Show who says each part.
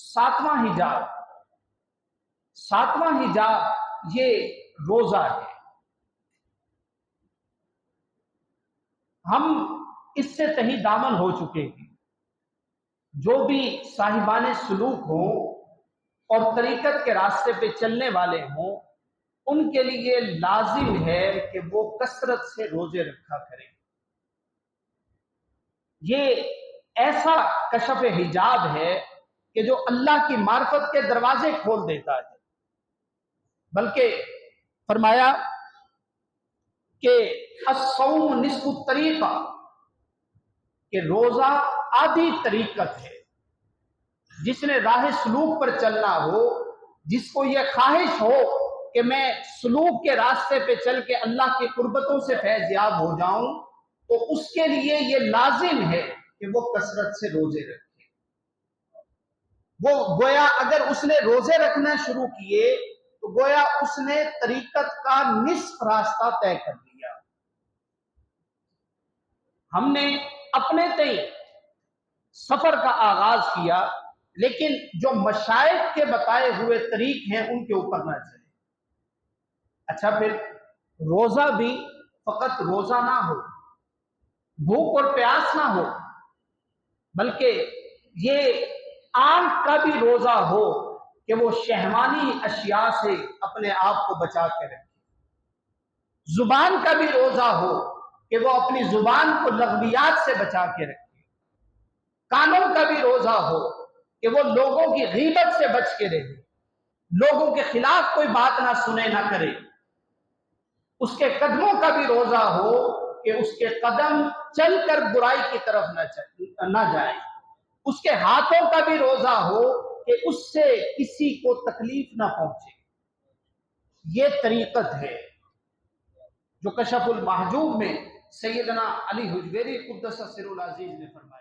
Speaker 1: ساتواں حجاب، ساتواں حجاب یہ روزہ ہے۔ ہم اس سے تہی دامن ہو چکے ہیں۔ جو بھی صاحبان سلوک ہوں اور طریقت کے راستے پہ چلنے والے ہوں، ان کے لیے لازم ہے کہ وہ کثرت سے روزے رکھا کریں۔ یہ ایسا کشف حجاب ہے کہ جو اللہ کی معرفت کے دروازے کھول دیتا ہے۔ بلکہ فرمایا کہ الصوم نصف الطریقہ، کہ روزہ آدھی طریقت ہے۔ جس نے راہ سلوک پر چلنا ہو، جس کو یہ خواہش ہو کہ میں سلوک کے راستے پہ چل کے اللہ کی قربتوں سے فیض یاب ہو جاؤں، تو اس کے لیے یہ لازم ہے کہ وہ کثرت سے روزے رکھے۔ وہ گویا اگر اس نے روزے رکھنا شروع کیے تو گویا اس نے طریقت کا نصف راستہ طے کر لیا۔ ہم نے اپنے تئیں سفر کا آغاز کیا، لیکن جو مشائخ کے بتائے ہوئے طریق ہیں ان کے اوپر نہ چلے۔ اچھا، پھر روزہ بھی فقط روزہ نہ ہو، بھوک اور پیاس نہ ہو، بلکہ یہ آنکھ کا بھی روزہ ہو کہ وہ شہوانی اشیاء سے اپنے آپ کو بچا کے رکھے۔ زبان کا بھی روزہ ہو کہ وہ اپنی زبان کو لغویات سے بچا کے رکھے۔ کانوں کا بھی روزہ ہو کہ وہ لوگوں کی غیبت سے بچ کے رہے، لوگوں کے خلاف کوئی بات نہ سنے نہ کرے۔ اس کے قدموں کا بھی روزہ ہو کہ اس کے قدم چل کر برائی کی طرف نہ جائیں۔ اس کے ہاتھوں کا بھی روزہ ہو کہ اس سے کسی کو تکلیف نہ پہنچے۔ یہ طریقت ہے جو کشف المحجوب میں سیدنا علی حجویری قدس سرہ العزیز نے فرمایا۔